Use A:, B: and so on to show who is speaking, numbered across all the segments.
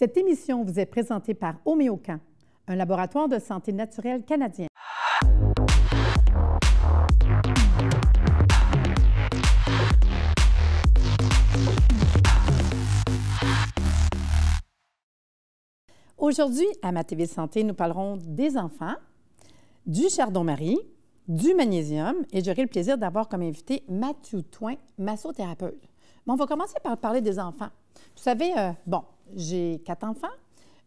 A: Cette émission vous est présentée par Homéocan, un laboratoire de santé naturelle canadien. Aujourd'hui, à Ma TV Santé, nous parlerons des enfants, du chardon-marie, du magnésium et j'aurai le plaisir d'avoir comme invité Mathieu Thoin, massothérapeute. Bon, on va commencer par parler des enfants. Vous savez, j'ai 4 enfants,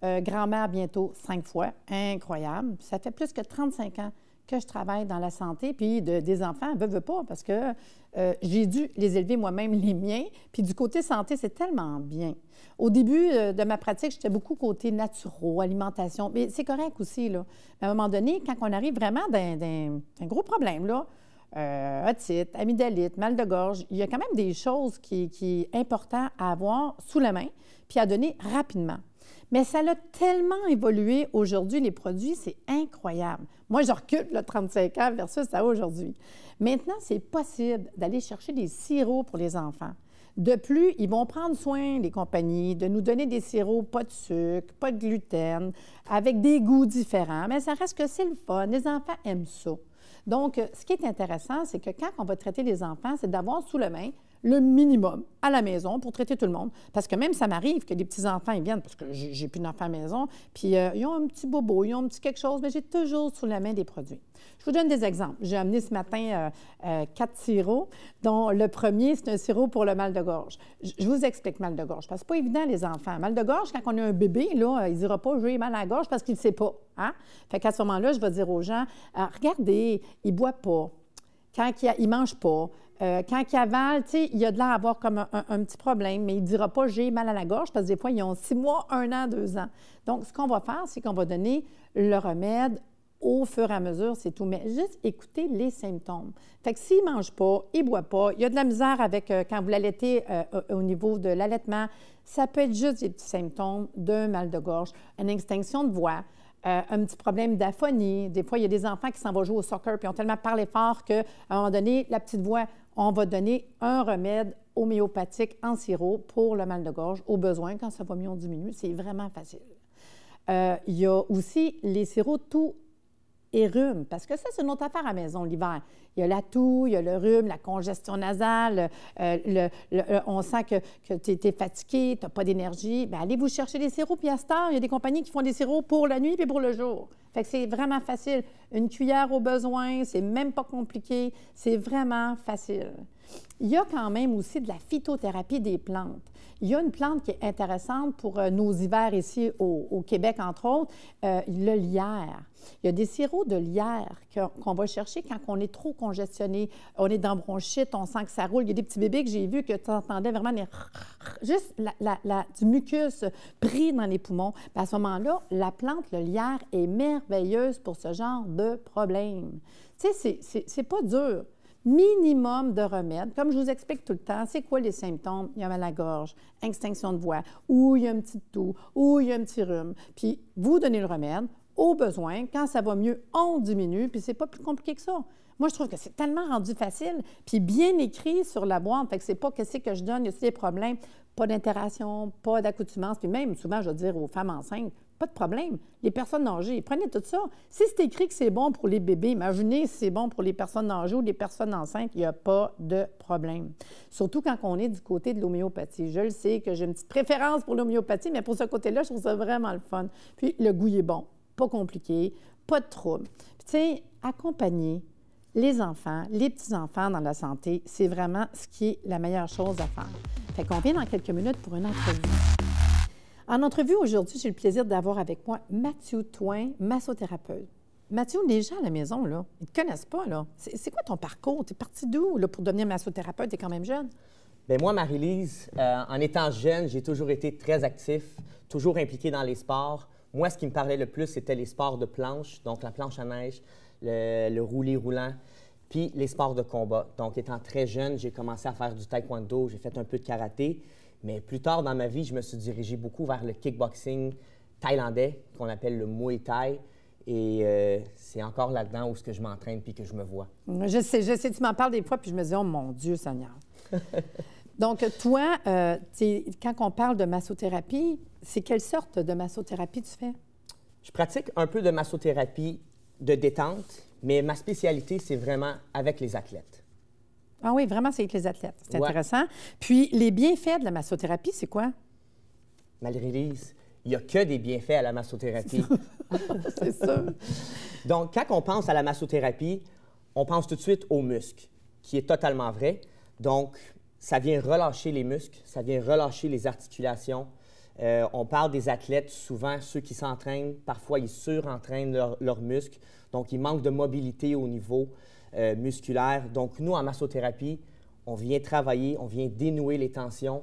A: grand-mère bientôt 5 fois, incroyable. Ça fait plus que 35 ans que je travaille dans la santé, puis des enfants, veux pas, parce que j'ai dû les élever moi-même, les miens. Puis du côté santé, c'est tellement bien. Au début de ma pratique, j'étais beaucoup côté naturaux, alimentation, mais c'est correct aussi, là. Mais à un moment donné, quand on arrive vraiment d'un gros problème, là, otite, amygdalite, mal de gorge, il y a quand même des choses qui est important à avoir sous la main puis à donner rapidement. Mais ça a tellement évolué aujourd'hui, les produits, c'est incroyable. Moi, je recule le 35 ans versus ça aujourd'hui. Maintenant, c'est possible d'aller chercher des sirops pour les enfants. De plus, ils vont prendre soin, les compagnies, de nous donner des sirops pas de sucre, pas de gluten, avec des goûts différents. Mais ça reste que c'est le fun. Les enfants aiment ça. Donc, ce qui est intéressant, c'est que quand on va traiter les enfants, c'est d'avoir sous la main le minimum à la maison pour traiter tout le monde. Parce que même ça m'arrive que les petits-enfants, ils viennent, parce que j'ai plus d'enfants à la maison, puis ils ont un petit bobo, ils ont un petit quelque chose, mais j'ai toujours sous la main des produits. Je vous donne des exemples. J'ai amené ce matin 4 sirops, dont le premier, c'est un sirop pour le mal de gorge. Je vous explique mal de gorge, parce que c'est pas évident, les enfants. Mal de gorge, quand on a un bébé, là, il ne dira pas « j'ai mal à la gorge » parce qu'il ne sait pas. Hein? Fait qu'à ce moment-là, je vais dire aux gens « regardez, il ne boit pas. Quand il ne mange pas. Quand il avale, tu sais, il a de l'air à avoir comme un petit problème, mais il ne dira pas « j'ai mal à la gorge » parce que des fois, ils ont 6 mois, 1 an, 2 ans. Donc, ce qu'on va faire, c'est qu'on va donner le remède au fur et à mesure, c'est tout. Mais juste écouter les symptômes. Fait que s'il ne mange pas, il ne boit pas, il y a de la misère avec quand vous l'allaitez au niveau de l'allaitement, ça peut être juste des petits symptômes d'un mal de gorge, une extinction de voix, un petit problème d'aphonie. Des fois, il y a des enfants qui s'en vont jouer au soccer puis ont tellement parlé fort qu'à un moment donné, la petite voix, on va donner un remède homéopathique en sirop pour le mal de gorge au besoin. Quand ça va mieux, on diminue. C'est vraiment facile. Il y a aussi les sirops tout et rhume, parce que ça, c'est une autre affaire à la maison l'hiver. Il y a la toux, il y a le rhume, la congestion nasale, on sent que tu es fatigué, tu n'as pas d'énergie. Bien, allez vous chercher des sirops, puis à cette heure, il y a des compagnies qui font des sirops pour la nuit puis pour le jour. Fait que c'est vraiment facile. Une cuillère au besoin, c'est même pas compliqué, c'est vraiment facile. Il y a quand même aussi de la phytothérapie des plantes. Il y a une plante qui est intéressante pour nos hivers ici au Québec, entre autres, le lierre. Il y a des sirops de lierre qu'on va chercher quand on est trop congestionné, on est dans bronchite, on sent que ça roule. Il y a des petits bébés que j'ai vus que tu entendais vraiment juste du mucus pris dans les poumons. Bien, à ce moment-là, la plante, le lierre, est merveilleuse pour ce genre de problème. Tu sais, c'est pas dur. Minimum de remèdes. Comme je vous explique tout le temps, c'est quoi les symptômes? Il y a mal à la gorge, extinction de voix, ou il y a un petit toux, ou il y a un petit rhume. Puis vous donnez le remède, au besoin, quand ça va mieux, on diminue, puis c'est pas plus compliqué que ça. Moi, je trouve que c'est tellement rendu facile, puis bien écrit sur la boîte, fait que c'est pas qu'est-ce que je donne, il y a aussi des problèmes, pas d'interaction, pas d'accoutumance, puis même, souvent, je vais dire aux femmes enceintes, pas de problème. Les personnes âgées, prenez tout ça. Si c'est écrit que c'est bon pour les bébés, imaginez si c'est bon pour les personnes âgées ou les personnes enceintes, il n'y a pas de problème. Surtout quand on est du côté de l'homéopathie. Je le sais que j'ai une petite préférence pour l'homéopathie, mais pour ce côté-là, je trouve ça vraiment le fun. Puis le goût est bon, pas compliqué, pas de trouble. Puis tu sais, accompagner les enfants, les petits-enfants dans la santé, c'est vraiment ce qui est la meilleure chose à faire. Fait qu'on vient dans quelques minutes pour une entrevue. En entrevue aujourd'hui, j'ai le plaisir d'avoir avec moi Mathieu Thoin, massothérapeute. Mathieu, les gens à la maison, là, ils ne te connaissent pas, là. C'est quoi ton parcours? Tu es parti d'où, là, pour devenir massothérapeute? Tu es quand même jeune.
B: Bien, moi, Marie-Lise, en étant jeune, j'ai toujours été très actif, toujours impliqué dans les sports. Moi, ce qui me parlait le plus, c'était les sports de planche, donc la planche à neige, le roulis roulant, puis les sports de combat. Donc, étant très jeune, j'ai commencé à faire du taekwondo, j'ai fait un peu de karaté. Mais plus tard dans ma vie, je me suis dirigé beaucoup vers le kickboxing thaïlandais, qu'on appelle le Muay Thai. Et c'est encore là-dedans où je m'entraîne puis que je me vois.
A: Je sais, tu m'en parles des fois, puis je me dis « Oh mon Dieu Seigneur! » Donc, toi, quand on parle de massothérapie, C'est quelle sorte de massothérapie tu fais?
B: Je pratique un peu de massothérapie de détente, mais ma spécialité, c'est vraiment avec les athlètes.
A: Ah oui, vraiment, c'est avec les athlètes. C'est
B: Ouais.
A: intéressant. Puis, les bienfaits de la massothérapie, c'est quoi?
B: Marie-Lise, il n'y a que des bienfaits à la massothérapie.
A: C'est ça.
B: Donc, quand on pense à la massothérapie, on pense tout de suite aux muscles, qui est totalement vrai. Donc, ça vient relâcher les muscles, ça vient relâcher les articulations. On parle des athlètes, souvent ceux qui s'entraînent, parfois ils surentraînent leurs muscles, donc ils manquent de mobilité au niveau musculaire. Donc, nous, en massothérapie, on vient travailler, on vient dénouer les tensions,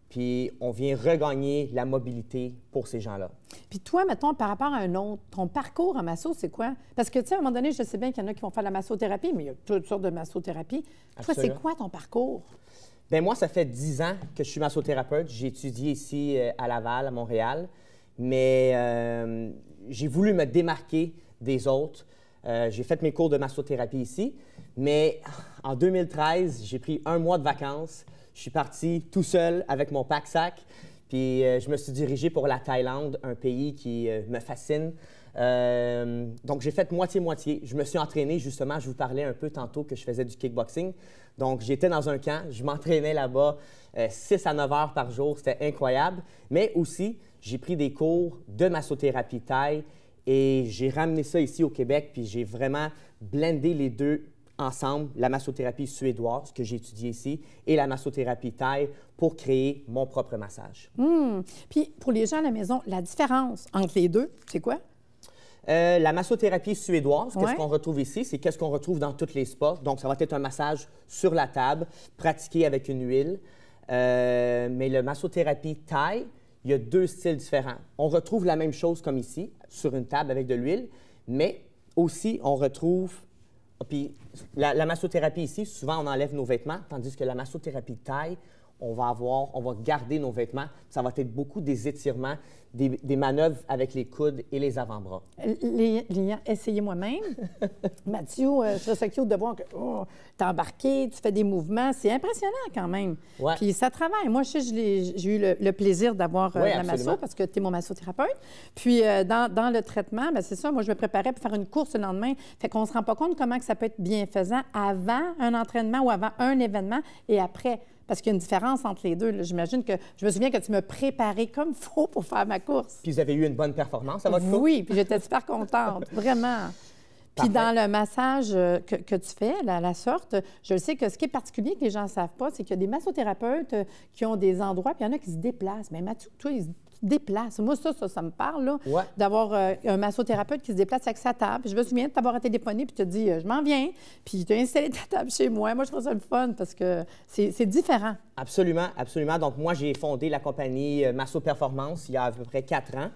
B: puis on vient regagner la mobilité pour ces gens-là.
A: Puis toi, mettons, par rapport à un autre, ton parcours en masso, c'est quoi? Parce que, tu sais, à un moment donné, je sais bien qu'il y en a qui vont faire la massothérapie, mais il y a toutes sortes de massothérapie. Toi, c'est
B: Absolument.
A: quoi ton parcours?
B: Bien, moi, ça fait 10 ans que je suis massothérapeute. J'ai étudié ici à Laval, à Montréal, mais j'ai voulu me démarquer des autres. J'ai fait mes cours de massothérapie ici, mais en 2013, j'ai pris un mois de vacances. Je suis parti tout seul avec mon pack-sac, puis je me suis dirigé pour la Thaïlande, un pays qui me fascine. Donc, j'ai fait moitié-moitié. Je me suis entraîné, justement, je vous parlais un peu tantôt que je faisais du kickboxing. Donc, j'étais dans un camp, je m'entraînais là-bas 6 à 9 heures par jour, c'était incroyable. Mais aussi, j'ai pris des cours de massothérapie thaï et j'ai ramené ça ici au Québec, puis j'ai vraiment blendé les deux ensemble, la massothérapie suédoise que j'ai étudiée ici et la massothérapie thaï pour créer mon propre massage.
A: Puis pour les gens à la maison, la différence entre les deux, c'est quoi?
B: La massothérapie suédoise,
A: Ouais.
B: qu'est-ce qu'on retrouve ici? C'est qu'est-ce qu'on retrouve dans tous les spas. Donc, ça va être un massage sur la table, pratiqué avec une huile. Mais la massothérapie thaï, il y a deux styles différents. On retrouve la même chose comme ici, sur une table avec de l'huile, mais aussi, on retrouve... Puis, la massothérapie ici, souvent, on enlève nos vêtements, tandis que la massothérapie thaï, on va garder nos vêtements. Ça va être beaucoup des étirements, des manœuvres avec les coudes et les avant-bras.
A: Les essayez moi-même. Mathieu, je serais ça cute de voir que tu as embarqué, tu fais des mouvements. C'est impressionnant quand même.
B: Ouais.
A: Puis ça travaille. Moi, je sais, j'ai eu le plaisir d'avoir
B: Oui,
A: la masso
B: absolument.
A: parce que tu es mon massothérapeute. Puis dans le traitement, bien, c'est ça, moi, je me préparais pour faire une course le lendemain. Fait qu'on ne se rend pas compte comment que ça peut être bienfaisant avant un entraînement ou avant un événement et après. Parce qu'il y a une différence entre les deux. Là. J'imagine que... Je me souviens que tu m'as préparé comme il faut pour faire ma course.
B: Puis vous avez eu une bonne performance à votre cours?
A: Oui, puis j'étais super contente, vraiment. Puis
B: Parfait.
A: dans le massage que tu fais, la sorte, je le sais que ce qui est particulier que les gens ne savent pas, c'est qu'il y a des massothérapeutes qui ont des endroits, puis il y en a qui se déplacent. Mais Mathieu, toi, ils se déplacent. Moi, ça me parle, là,
B: Ouais.
A: d'avoir un massothérapeute qui se déplace avec sa table. Puis je me souviens de t'avoir téléphoné, puis tu te dis, je m'en viens, puis tu as installé ta table chez moi. Moi, je trouve ça le fun parce que c'est différent.
B: Absolument, absolument. Donc, moi, j'ai fondé la compagnie Masso Performance il y a à peu près 4 ans.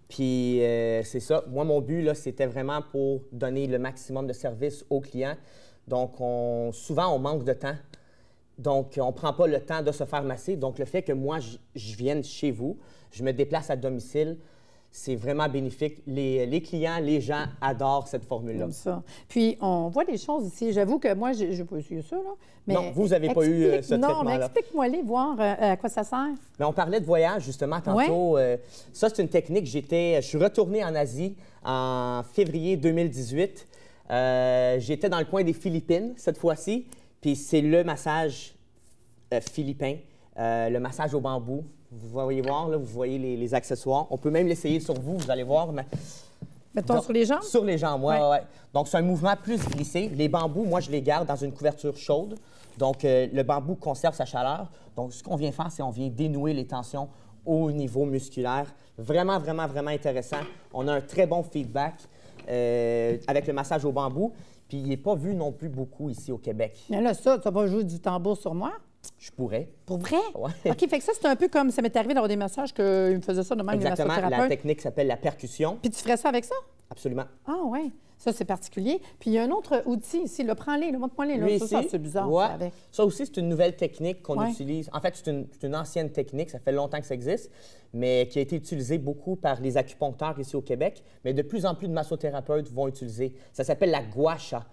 B: Puis, c'est ça. Moi, mon but, là, c'était vraiment pour donner le maximum de service aux clients. Donc, souvent, on manque de temps. Donc, on ne prend pas le temps de se faire masser. Donc, le fait que moi, je vienne chez vous, je me déplace à domicile, c'est vraiment bénéfique. Les clients, les gens adorent cette formule-là.
A: Comme ça. Puis, on voit des choses ici. J'avoue que moi, je n'ai pas essayé ça, là. Mais
B: Non, vous n'avez pas eu ce
A: Non,
B: traitement-là.
A: mais explique-moi-les, voir à quoi ça sert.
B: Mais on parlait de voyage, justement, tantôt. Ça, c'est une technique. Je suis retourné en Asie en février 2018. J'étais dans le coin des Philippines, cette fois-ci. Puis c'est le massage philippin, le massage au bambou. Vous voyez voir, là, vous voyez les accessoires. On peut même l'essayer sur vous, vous allez voir. Mais...
A: Mettons
B: Donc,
A: sur les jambes?
B: Sur les jambes, oui.
A: Ouais.
B: Ouais. Donc, c'est un mouvement plus glissé. Les bambous, moi, je les garde dans une couverture chaude. Donc, le bambou conserve sa chaleur. Donc, ce qu'on vient faire, c'est qu'on vient dénouer les tensions au niveau musculaire. Vraiment, vraiment, vraiment intéressant. On a un très bon feedback avec le massage au bambou. Puis, il n'est pas vu non plus beaucoup ici au Québec.
A: Mais là, ça, tu vas pas jouer du tambour sur moi?
B: Je pourrais.
A: Pour vrai?
B: Ouais.
A: OK, fait que ça, c'est un peu comme ça m'est arrivé d'avoir des massages qu'ils me faisaient ça de même, les
B: Exactement. La
A: massothérapeutes.
B: technique s'appelle la percussion.
A: Puis tu ferais ça avec ça?
B: Absolument.
A: Ah, oui. Ça, c'est particulier. Puis il y a un autre outil ici. Là, prends-les, montre-moi-les. Là.
B: Lui
A: Ça,
B: ici,
A: c'est bizarre,
B: ouais.
A: ça, avec.
B: Ça aussi, c'est une nouvelle technique qu'on
A: Ouais.
B: utilise. En fait, c'est une ancienne technique, ça fait longtemps que ça existe, mais qui a été utilisée beaucoup par les acupuncteurs ici au Québec. Mais de plus en plus de massothérapeutes vont utiliser. Ça s'appelle la gua sha.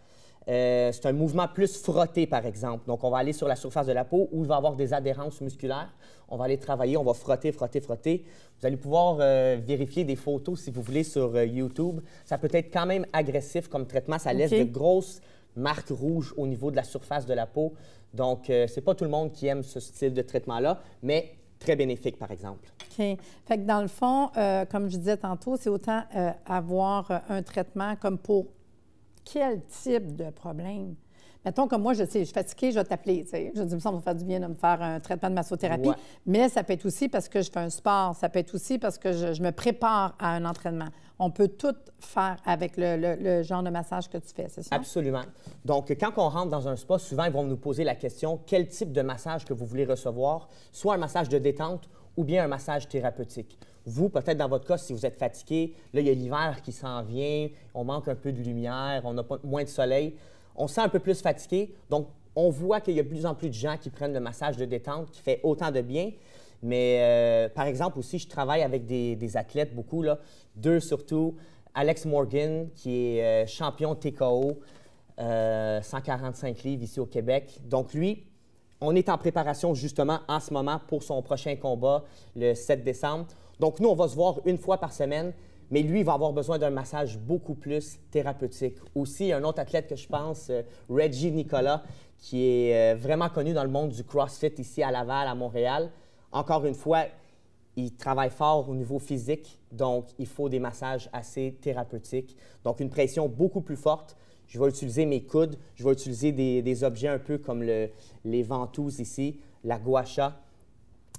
B: c'est un mouvement plus frotté, par exemple. Donc, on va aller sur la surface de la peau où il va y avoir des adhérences musculaires. On va aller travailler, on va frotter, frotter, frotter. Vous allez pouvoir vérifier des photos, si vous voulez, sur YouTube. Ça peut être quand même agressif comme traitement. Ça laisse de grosses marques rouges au niveau de la surface de la peau. Donc, c'est pas tout le monde qui aime ce style de traitement-là, mais très bénéfique, par exemple.
A: OK. Fait que dans le fond, comme je disais tantôt, c'est autant avoir un traitement comme pour quel type de problème? Mettons comme moi, je sais, je suis fatiguée, je vais t'appeler. Je dis, ça va me faire du bien de me faire un traitement de massothérapie. Mais ça peut être aussi parce que je fais un sport. Ça peut être aussi parce que je me prépare à un entraînement. On peut tout faire avec le genre de massage que tu fais, c'est ça?
B: Absolument. Donc, quand on rentre dans un spa, souvent, ils vont nous poser la question, quel type de massage que vous voulez recevoir? Soit un massage de détente ou bien un massage thérapeutique. Vous, peut-être dans votre cas, si vous êtes fatigué, là, il y a l'hiver qui s'en vient, on manque un peu de lumière, on a moins de soleil, on se sent un peu plus fatigué. Donc, on voit qu'il y a de plus en plus de gens qui prennent le massage de détente qui fait autant de bien. Mais, par exemple, aussi, je travaille avec des athlètes, beaucoup, là, deux surtout. Alex Morgan, qui est champion TKO, 145 livres ici au Québec. Donc, lui, on est en préparation justement en ce moment pour son prochain combat, le 7 décembre. Donc, nous, on va se voir une fois par semaine, mais lui, il va avoir besoin d'un massage beaucoup plus thérapeutique. Aussi, un autre athlète que je pense, Reggie Nicolas, qui est vraiment connu dans le monde du CrossFit ici à Laval, à Montréal. Encore une fois, il travaille fort au niveau physique, donc il faut des massages assez thérapeutiques. Donc, une pression beaucoup plus forte. Je vais utiliser mes coudes, je vais utiliser des objets un peu comme les ventouses ici, la gua sha.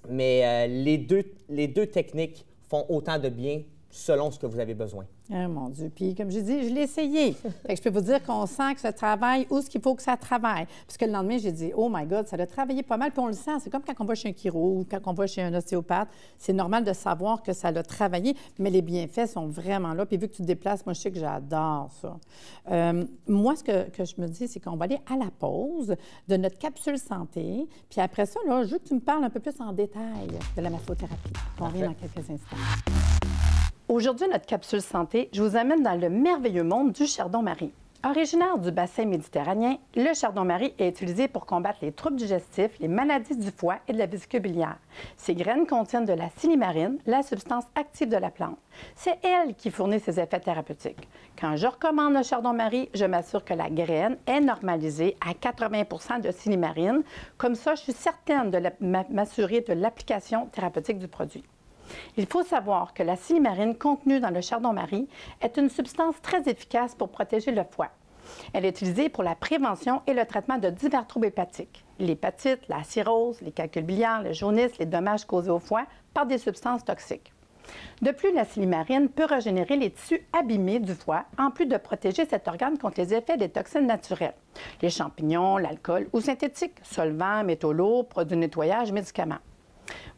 B: Mais les deux techniques font autant de bien selon ce que vous avez besoin.
A: Ah, mon Dieu. Puis, comme je dis, je l'ai essayé. Fait que je peux vous dire qu'on sent que ça travaille où ce qu'il faut que ça travaille. Parce que le lendemain, j'ai dit, oh my God, ça a travaillé pas mal. Puis on le sent. C'est comme quand on va chez un chiro ou quand on va chez un ostéopathe. C'est normal de savoir que ça a travaillé, mais les bienfaits sont vraiment là. Puis vu que tu te déplaces, moi, je sais que j'adore ça. Moi, ce que je me dis, c'est qu'on va aller à la pause de notre capsule santé. Puis après ça, là, je veux que tu me parles un peu plus en détail de la massothérapie. On revient dans quelques instants. Aujourd'hui, notre capsule santé, je vous amène dans le merveilleux monde du chardon-marie. Originaire du bassin méditerranéen, le chardon-marie est utilisé pour combattre les troubles digestifs, les maladies du foie et de la vésicule biliaire. Ses graines contiennent de la silimarine, la substance active de la plante. C'est elle qui fournit ses effets thérapeutiques. Quand je recommande le chardon-marie, je m'assure que la graine est normalisée à 80 % de silimarine. Comme ça, je suis certaine de m'assurer de l'application thérapeutique du produit. Il faut savoir que la silimarine contenue dans le chardon-marie est une substance très efficace pour protéger le foie. Elle est utilisée pour la prévention et le traitement de divers troubles hépatiques. L'hépatite, la cirrhose, les calculs biliaires, le jaunisse, les dommages causés au foie par des substances toxiques. De plus, la silimarine peut régénérer les tissus abîmés du foie, en plus de protéger cet organe contre les effets des toxines naturelles. Les champignons, l'alcool ou synthétiques, solvants, métaux lourds, produits de nettoyage, médicaments.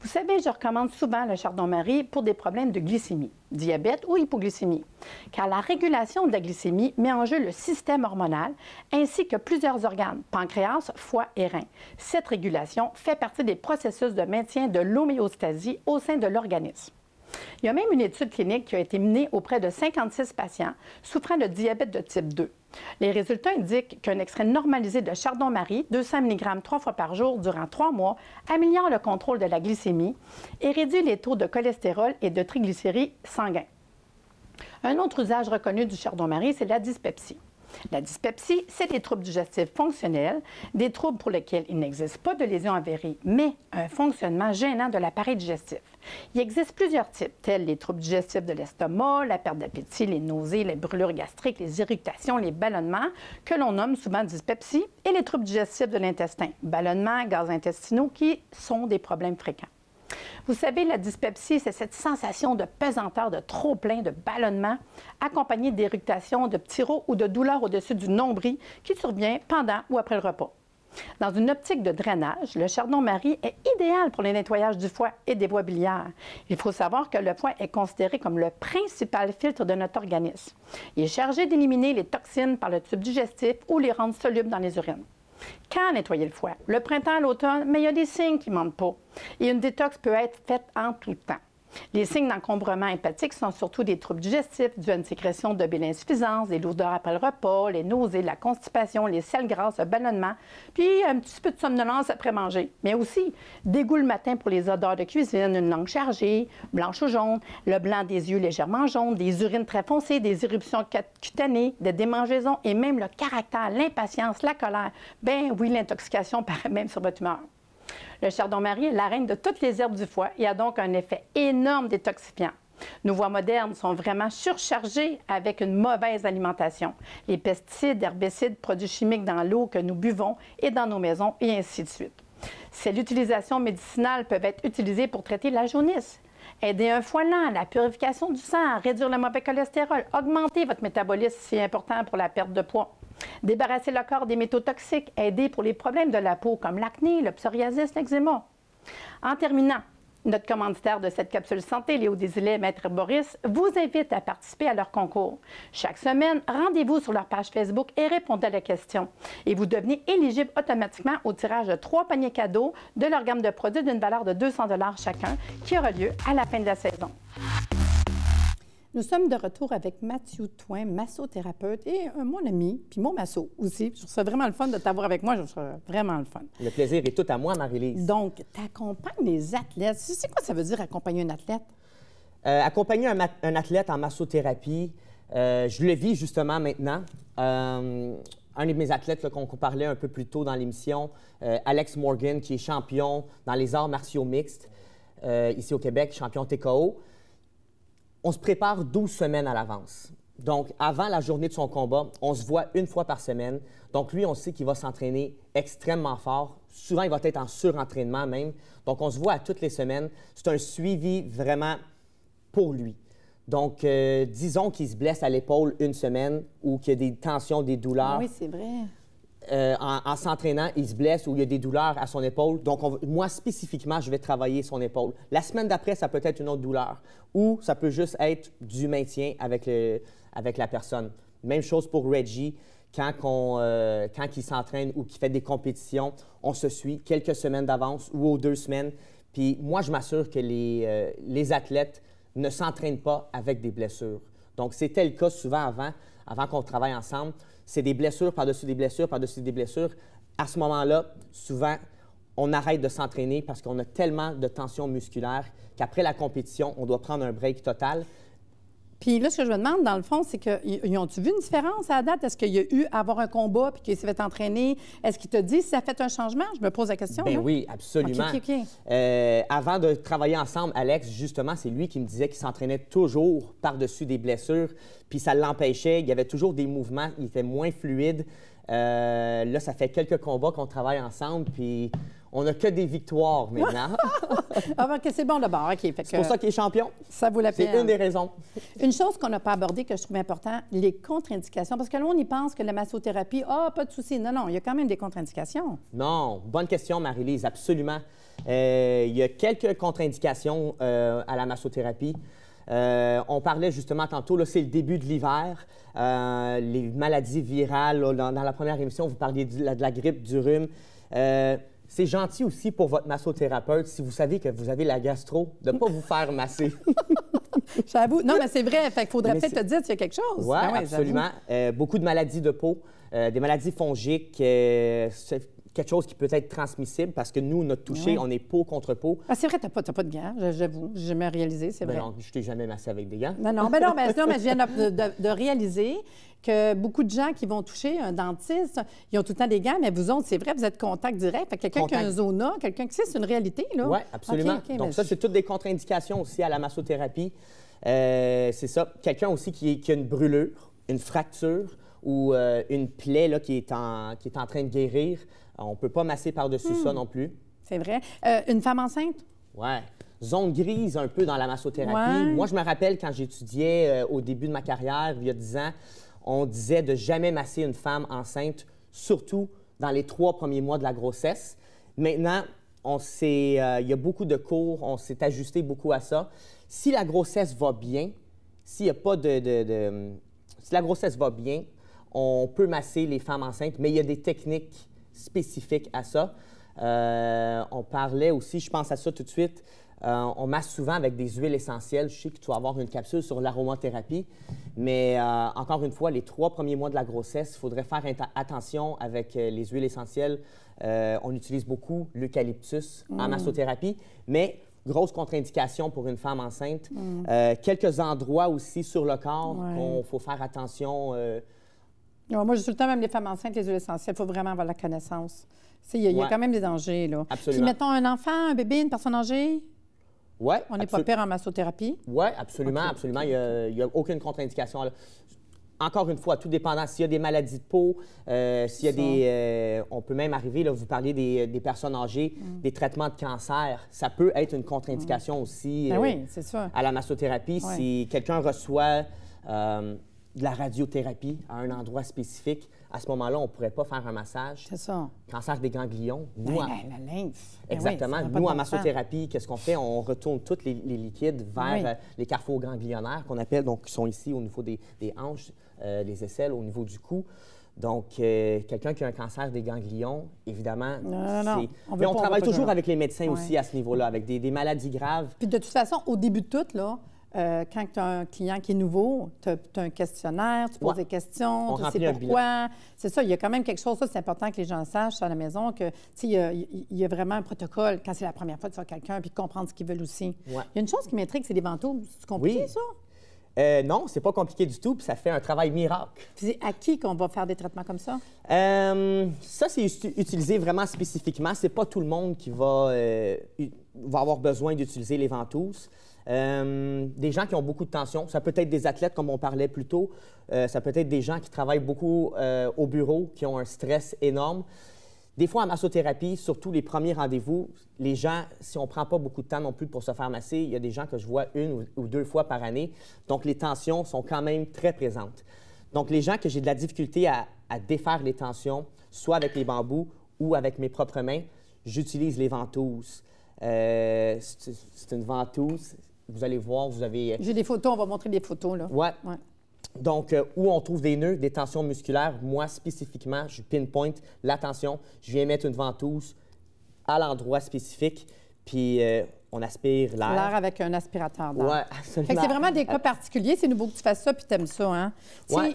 A: Vous savez, je recommande souvent le chardon-marie pour des problèmes de glycémie, diabète ou hypoglycémie, car la régulation de la glycémie met en jeu le système hormonal ainsi que plusieurs organes, pancréas, foie et rein. Cette régulation fait partie des processus de maintien de l'homéostasie au sein de l'organisme. Il y a même une étude clinique qui a été menée auprès de 56 patients souffrant de diabète de type 2. Les résultats indiquent qu'un extrait normalisé de chardon-marie, 200 mg 3 fois par jour durant 3 mois, améliore le contrôle de la glycémie et réduit les taux de cholestérol et de triglycérides sanguins. Un autre usage reconnu du chardon-marie, c'est la dyspepsie. La dyspepsie, c'est des troubles digestifs fonctionnels, des troubles pour lesquels il n'existe pas de lésion avérée, mais un fonctionnement gênant de l'appareil digestif. Il existe plusieurs types, tels les troubles digestifs de l'estomac, la perte d'appétit, les nausées, les brûlures gastriques, les irritations, les ballonnements, que l'on nomme souvent dyspepsie, et les troubles digestifs de l'intestin, ballonnements, gaz intestinaux, qui sont des problèmes fréquents. Vous savez, la dyspepsie, c'est cette sensation de pesanteur, de trop-plein, de ballonnement, accompagnée d'irritation, de petits rots ou de douleurs au-dessus du nombril qui survient pendant ou après le repas. Dans une optique de drainage, le chardon-marie est idéal pour le nettoyage du foie et des voies biliaires. Il faut savoir que le foie est considéré comme le principal filtre de notre organisme. Il est chargé d'éliminer les toxines par le tube digestif ou les rendre solubles dans les urines. Quand nettoyer le foie? Le printemps, l'automne, mais il y a des signes qui ne mentent pas. Et une détox peut être faite en tout temps. Les signes d'encombrement hépatique sont surtout des troubles digestifs dus à une sécrétion de bile insuffisance, des lourdeurs après le repas, les nausées, la constipation, les selles grasses, le ballonnement, puis un petit peu de somnolence après manger. Mais aussi dégoût le matin pour les odeurs de cuisine, une langue chargée, blanche ou jaune, le blanc des yeux légèrement jaunes, des urines très foncées, des éruptions cutanées, des démangeaisons et même le caractère, l'impatience, la colère. Ben oui, l'intoxication paraît même sur votre humeur. Le chardon-marie est la reine de toutes les herbes du foie et a donc un effet énorme détoxifiant. Nos voies modernes sont vraiment surchargées avec une mauvaise alimentation. Les pesticides, herbicides, produits chimiques dans l'eau que nous buvons et dans nos maisons et ainsi de suite. Ces utilisations médicinales peuvent être utilisées pour traiter la jaunisse, aider un foie lent, la purification du sang, réduire le mauvais cholestérol, augmenter votre métabolisme si important pour la perte de poids. Débarrasser le corps des métaux toxiques, aider pour les problèmes de la peau comme l'acné, le psoriasis, l'eczéma. En terminant, notre commanditaire de cette capsule santé, Léo Desilets, Maître Boris, vous invite à participer à leur concours. Chaque semaine, rendez-vous sur leur page Facebook et répondez à la question. Et vous devenez éligible automatiquement au tirage de 3 paniers cadeaux de leur gamme de produits d'une valeur de 200 $ chacun, qui aura lieu à la fin de la saison. Nous sommes de retour avec Mathieu Thouin, massothérapeute et mon ami, puis mon masso aussi. Je trouve ça vraiment le fun de t'avoir avec moi. Je trouve ça vraiment le fun.
B: Le plaisir est tout à moi, Marie-Lise.
A: Donc, tu accompagnes les athlètes. C'est quoi ça veut dire accompagner un athlète?
B: Accompagner un athlète en massothérapie, je le vis justement maintenant. Un de mes athlètes qu'on parlait un peu plus tôt dans l'émission, Alex Morgan, qui est champion dans les arts martiaux mixtes ici au Québec, champion TKO. On se prépare 12 semaines à l'avance. Donc, avant la journée de son combat, on se voit 1 fois par semaine. Donc, lui, on sait qu'il va s'entraîner extrêmement fort. Souvent, il va être en surentraînement même. Donc, on se voit à toutes les semaines. C'est un suivi vraiment pour lui. Donc, disons qu'il se blesse à l'épaule 1 semaine ou qu'il y a des tensions, des douleurs.
A: Oui, c'est vrai.
B: En s'entraînant, il se blesse ou il y a des douleurs à son épaule. Donc, moi, spécifiquement, je vais travailler son épaule. La semaine d'après, ça peut être une autre douleur ou ça peut juste être du maintien avec la personne. Même chose pour Reggie. Quand il s'entraîne ou qu'il fait des compétitions, on se suit quelques semaines d'avance ou aux 2 semaines. Puis moi, je m'assure que les athlètes ne s'entraînent pas avec des blessures. Donc, c'était le cas souvent avant qu'on travaille ensemble. C'est des blessures par-dessus des blessures, par-dessus des blessures. À ce moment-là, souvent, on arrête de s'entraîner parce qu'on a tellement de tension musculaire qu'après la compétition, on doit prendre un break total.
A: Puis là, ce que je me demande, dans le fond, c'est qu'ils ont-tu vu une différence à la date? Est-ce qu'il y a eu à avoir un combat puis qu'il s'est fait entraîner? Est-ce qu'il te dit si ça a fait un changement? Je me pose la question.
B: Bien oui, absolument.
A: OK.
B: Avant de travailler ensemble, Alex, justement, c'est lui qui me disait qu'il s'entraînait toujours par-dessus des blessures, puis ça l'empêchait. Il y avait toujours des mouvements, il était moins fluide. Là, ça fait quelques combats qu'on travaille ensemble, puis on n'a que des victoires maintenant.
A: Ah, OK, c'est bon d'abord. OK.
B: C'est pour ça qu'il est champion.
A: Ça vaut la peine.
B: C'est une des raisons.
A: Une chose qu'on n'a pas abordée, que je trouve important, les contre-indications. Parce que là, on y pense que la massothérapie, pas de souci. Non, il y a quand même des contre-indications.
B: Non, bonne question, Marie-Lise, absolument. Il y a quelques contre-indications à la massothérapie. On parlait justement tantôt, là, c'est le début de l'hiver. Les maladies virales, là, dans la première émission, vous parliez de la grippe, du rhume. C'est gentil aussi pour votre massothérapeute, si vous savez que vous avez la gastro, de ne pas vous faire masser.
A: J'avoue. Non, mais c'est vrai. Fait qu'il faudrait peut-être te dire s'il y a quelque chose.
B: Oui, absolument. Beaucoup de maladies de peau, des maladies fongiques, c'est quelque chose qui peut être transmissible parce que nous, notre toucher, on est peau contre peau.
A: Ah, c'est vrai, tu n'as pas de gants, j'avoue. J'ai jamais réalisé, c'est vrai.
B: Non, je t'ai jamais massé avec des gants.
A: Non, mais je viens de réaliser que beaucoup de gens qui vont toucher un dentiste, ils ont tout le temps des gants, mais vous autres, c'est vrai, vous êtes contact direct. Fait que quelqu'un qui a un zona, quelqu'un qui sait, c'est une réalité, là.
B: Oui, absolument.
A: Okay,
B: donc ça, c'est toutes des contre-indications aussi à la massothérapie. C'est ça. Quelqu'un aussi qui a une brûlure, une fracture ou une plaie là, qui est en train de guérir, on ne peut pas masser par-dessus ça non plus.
A: C'est vrai. Une femme enceinte?
B: Oui. Zone grise un peu dans la massothérapie.
A: Ouais.
B: Moi, je me rappelle quand j'étudiais au début de ma carrière, il y a 10 ans, on disait de jamais masser une femme enceinte, surtout dans les 3 premiers mois de la grossesse. Maintenant, il y a beaucoup de cours, on s'est ajusté beaucoup à ça. Si la grossesse va bien, s'il y a pas si la grossesse va bien, on peut masser les femmes enceintes, mais il y a des techniques spécifiques à ça. On parlait aussi, je pense à ça tout de suite, On masse souvent avec des huiles essentielles. Je sais que tu vas avoir une capsule sur l'aromathérapie, mais encore une fois, les 3 premiers mois de la grossesse, il faudrait faire attention avec les huiles essentielles. On utilise beaucoup l'eucalyptus en massothérapie, mais grosse contre-indication pour une femme enceinte. Quelques endroits aussi sur le corps qu'il faut faire attention.
A: Moi, je dis tout le temps, même les femmes enceintes, les huiles essentielles, il faut vraiment avoir la connaissance. Il y a quand même des dangers. Là.
B: Absolument.
A: Puis, mettons, un enfant, un bébé, une personne âgée, on n'est pas pire en massothérapie.
B: Oui, absolument, absolument. Il n'y a aucune contre-indication. Encore une fois, tout dépendant. S'il y a des maladies de peau, s'il y a des... on peut même arriver, là, vous parliez des personnes âgées, des traitements de cancer. Ça peut être une contre-indication aussi
A: oui, c'est ça.
B: à la massothérapie. Si quelqu'un reçoit de la radiothérapie à un endroit spécifique, à ce moment-là, on ne pourrait pas faire un massage.
A: C'est ça.
B: Cancer des ganglions.
A: Nous, la lymphe.
B: Exactement. Nous, en massothérapie, qu'est-ce qu'on fait? On retourne tous les liquides vers les carrefours ganglionnaires qu'on appelle, donc qui sont ici au niveau des hanches, les aisselles, au niveau du cou. Donc, quelqu'un qui a un cancer des ganglions, évidemment,
A: non.
B: Mais on travaille toujours avec les médecins aussi à ce niveau-là, avec des maladies graves.
A: Puis de toute façon, au début de tout, là, quand tu as un client qui est nouveau, tu as un questionnaire, tu poses des questions, tu sais pourquoi. C'est ça, il y a quand même quelque chose, ça c'est important que les gens sachent à la maison, que il y a vraiment un protocole quand c'est la première fois que tu vois quelqu'un, puis comprendre ce qu'ils veulent aussi. Il y a une chose qui m'intrigue, c'est les ventouses. C'est compliqué, ça?
B: Non, c'est pas compliqué du tout, puis ça fait un travail miracle.
A: Puis c'est à qui qu'on va faire des traitements comme ça?
B: Ça, c'est utilisé vraiment spécifiquement. C'est pas tout le monde qui va avoir besoin d'utiliser les ventouses. Des gens qui ont beaucoup de tension. Ça peut être des athlètes, comme on parlait plus tôt. Ça peut être des gens qui travaillent beaucoup au bureau, qui ont un stress énorme. Des fois, en massothérapie, surtout les premiers rendez-vous, les gens, si on ne prend pas beaucoup de temps non plus pour se faire masser, il y a des gens que je vois 1 ou 2 fois par année. Donc, les tensions sont quand même très présentes. Donc, les gens que j'ai de la difficulté à défaire les tensions, soit avec les bambous ou avec mes propres mains, j'utilise les ventouses. C'est une ventouse. Vous allez voir, vous avez...
A: J'ai des photos, on va montrer des photos, là.
B: Ouais. Donc, où on trouve des nœuds, des tensions musculaires, moi, spécifiquement, je pinpoint la tension. Je viens mettre une ventouse à l'endroit spécifique, puis on aspire l'air.
A: L'air avec un aspirateur d'air.
B: Oui, absolument.
A: C'est vraiment des cas particuliers. C'est nouveau que tu fasses ça, puis tu aimes ça, hein?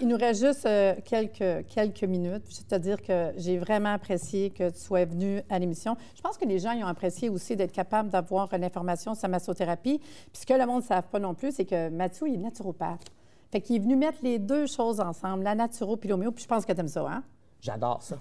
A: Il nous reste juste quelques minutes. C'est-à-dire que j'ai vraiment apprécié que tu sois venu à l'émission. Je pense que les gens ils ont apprécié aussi d'être capables d'avoir l'information sur la massothérapie. Puis ce que le monde ne savent pas non plus, c'est que Mathieu, il est naturopathe. Fait qu'il est venu mettre les 2 choses ensemble, la naturo puis l'homéo, puis je pense que tu aimes ça, hein?
B: J'adore ça.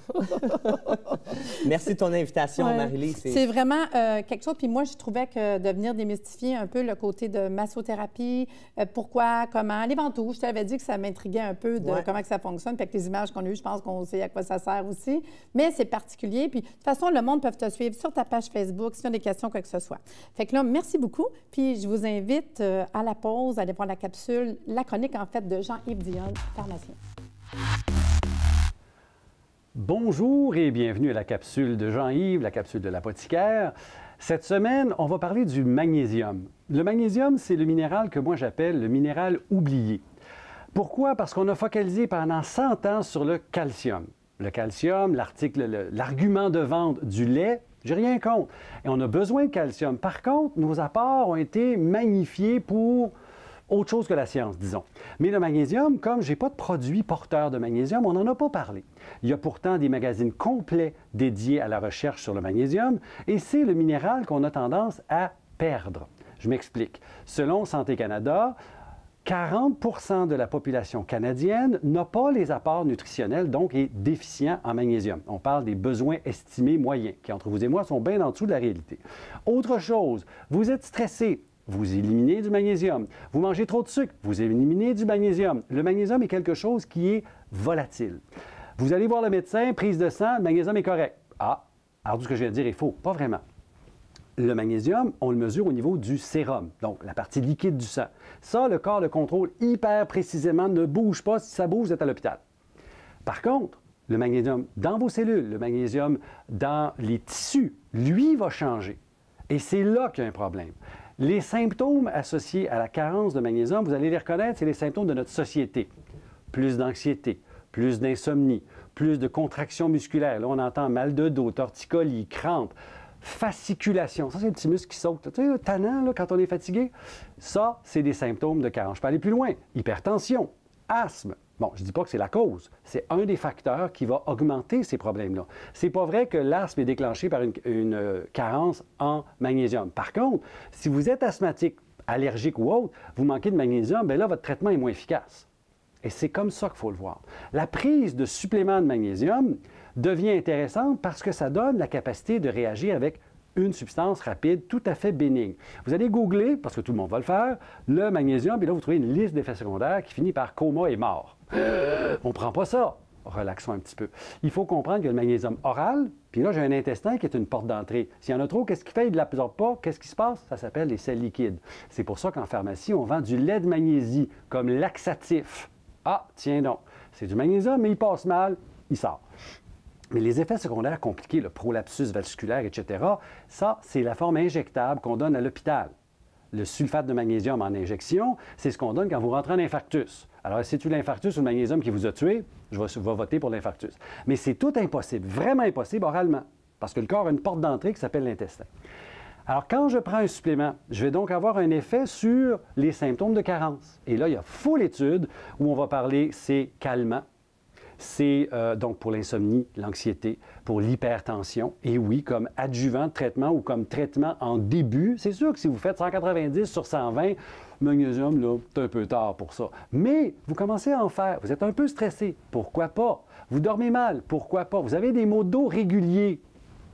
B: Merci de ton invitation, Marie-Lise.
A: C'est vraiment quelque chose. Puis moi, je trouvais que de venir démystifier un peu le côté de massothérapie, pourquoi, comment, les ventouses, je t'avais dit que ça m'intriguait un peu de comment que ça fonctionne. Puis avec les images qu'on a eues, je pense qu'on sait à quoi ça sert aussi. Mais c'est particulier. Puis de toute façon, le monde peut te suivre sur ta page Facebook, si tu as des questions, quoi que ce soit. Fait que là, merci beaucoup. Puis je vous invite à la pause, à aller voir la capsule, la chronique, en fait, de Jean-Yves Dionne, pharmacien.
C: Bonjour et bienvenue à la capsule de Jean-Yves, la capsule de l'apothicaire. Cette semaine, on va parler du magnésium. Le magnésium, c'est le minéral que moi j'appelle le minéral oublié. Pourquoi? Parce qu'on a focalisé pendant 100 ans sur le calcium. Le calcium, l'argument de vente du lait, j'ai rien contre. Et on a besoin de calcium. Par contre, nos apports ont été magnifiés pour autre chose que la science, disons. Mais le magnésium, comme je n'ai pas de produit porteur de magnésium, on n'en a pas parlé. Il y a pourtant des magazines complets dédiés à la recherche sur le magnésium et c'est le minéral qu'on a tendance à perdre. Je m'explique. Selon Santé Canada, 40 de la population canadienne n'a pas les apports nutritionnels, donc est déficient en magnésium. On parle des besoins estimés moyens, qui entre vous et moi sont bien en dessous de la réalité. Autre chose, vous êtes stressé. Vous éliminez du magnésium. Vous mangez trop de sucre, vous éliminez du magnésium. Le magnésium est quelque chose qui est volatile. Vous allez voir le médecin, prise de sang, le magnésium est correct. Ah, alors tout ce que je viens de dire est faux. Pas vraiment. Le magnésium, on le mesure au niveau du sérum, donc la partie liquide du sang. Ça, le corps le contrôle hyper précisément, ne bouge pas. Si ça bouge, vous êtes à l'hôpital. Par contre, le magnésium dans vos cellules, le magnésium dans les tissus, lui, va changer. Et c'est là qu'il y a un problème. Les symptômes associés à la carence de magnésium, vous allez les reconnaître, c'est les symptômes de notre société. Plus d'anxiété, plus d'insomnie, plus de contractions musculaires. Là, on entend mal de dos, torticolis, crampes, fasciculation. Ça, c'est le petit muscle qui saute. Tu sais, le tannant, là, quand on est fatigué. Ça, c'est des symptômes de carence. Je peux aller plus loin. Hypertension, asthme. Bon, je ne dis pas que c'est la cause. C'est un des facteurs qui va augmenter ces problèmes-là. C'est pas vrai que l'asthme est déclenché par une carence en magnésium. Par contre, si vous êtes asthmatique, allergique ou autre, vous manquez de magnésium, bien là, votre traitement est moins efficace. Et c'est comme ça qu'il faut le voir. La prise de suppléments de magnésium devient intéressante parce que ça donne la capacité de réagir avec une substance rapide tout à fait bénigne. Vous allez googler, parce que tout le monde va le faire, le magnésium, et là, vous trouvez une liste d'effets secondaires qui finit par coma et mort. On ne prend pas ça. Relaxons un petit peu. Il faut comprendre qu'il y a le magnésium oral, puis là, j'ai un intestin qui est une porte d'entrée. S'il y en a trop, qu'est-ce qui fait? Il ne l'absorbe pas. Qu'est-ce qui se passe? Ça s'appelle les sels liquides. C'est pour ça qu'en pharmacie, on vend du lait de magnésie comme laxatif. Ah, tiens donc, c'est du magnésium, mais il passe mal, il sort. Mais les effets secondaires compliqués, le prolapsus vasculaire, etc., ça, c'est la forme injectable qu'on donne à l'hôpital. Le sulfate de magnésium en injection, c'est ce qu'on donne quand vous rentrez en infarctus. Alors, si c'est l'infarctus ou le magnésium qui vous a tué, je vais voter pour l'infarctus. Mais c'est tout impossible, vraiment impossible oralement, parce que le corps a une porte d'entrée qui s'appelle l'intestin. Alors, quand je prends un supplément, je vais donc avoir un effet sur les symptômes de carence. Et là, il y a full étude où on va parler, c'est calmant. C'est donc pour l'insomnie, l'anxiété, pour l'hypertension. Et oui, comme adjuvant de traitement ou comme traitement en début, c'est sûr que si vous faites 190 sur 120, magnésium, là, c'est un peu tard pour ça. Mais vous commencez à en faire. Vous êtes un peu stressé. Pourquoi pas? Vous dormez mal. Pourquoi pas? Vous avez des maux de dos réguliers.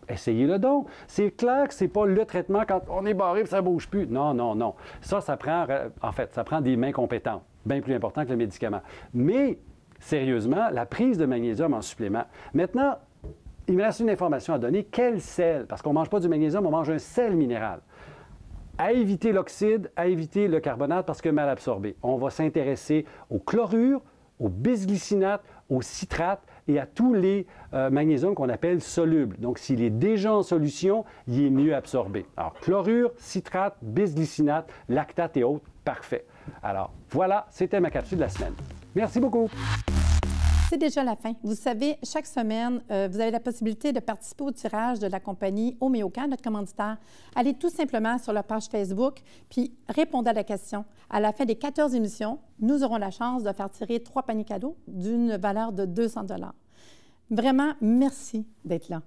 C: Essayez-le donc. C'est clair que ce n'est pas le traitement quand on est barré et ça ne bouge plus. Non, non, non. Ça prend, en fait, ça prend des mains compétentes. Bien plus important que le médicament. Mais sérieusement, la prise de magnésium en supplément. Maintenant, il me reste une information à donner. Quel sel? Parce qu'on ne mange pas du magnésium, on mange un sel minéral. À éviter l'oxyde, à éviter le carbonate parce que mal absorbé. On va s'intéresser au chlorure, au bisglycinate, au citrate et à tous les magnésiums qu'on appelle solubles. Donc, s'il est déjà en solution, il est mieux absorbé. Alors, chlorure, citrate, bisglycinate, lactate et autres, parfait. Alors, voilà, c'était ma capsule de la semaine. Merci beaucoup.
A: C'est déjà la fin. Vous savez, chaque semaine, vous avez la possibilité de participer au tirage de la compagnie Homéocan, notre commanditaire. Allez tout simplement sur leur page Facebook, puis répondez à la question. À la fin des 14 émissions, nous aurons la chance de faire tirer 3 paniers cadeaux d'une valeur de 200 $. Vraiment, merci d'être là.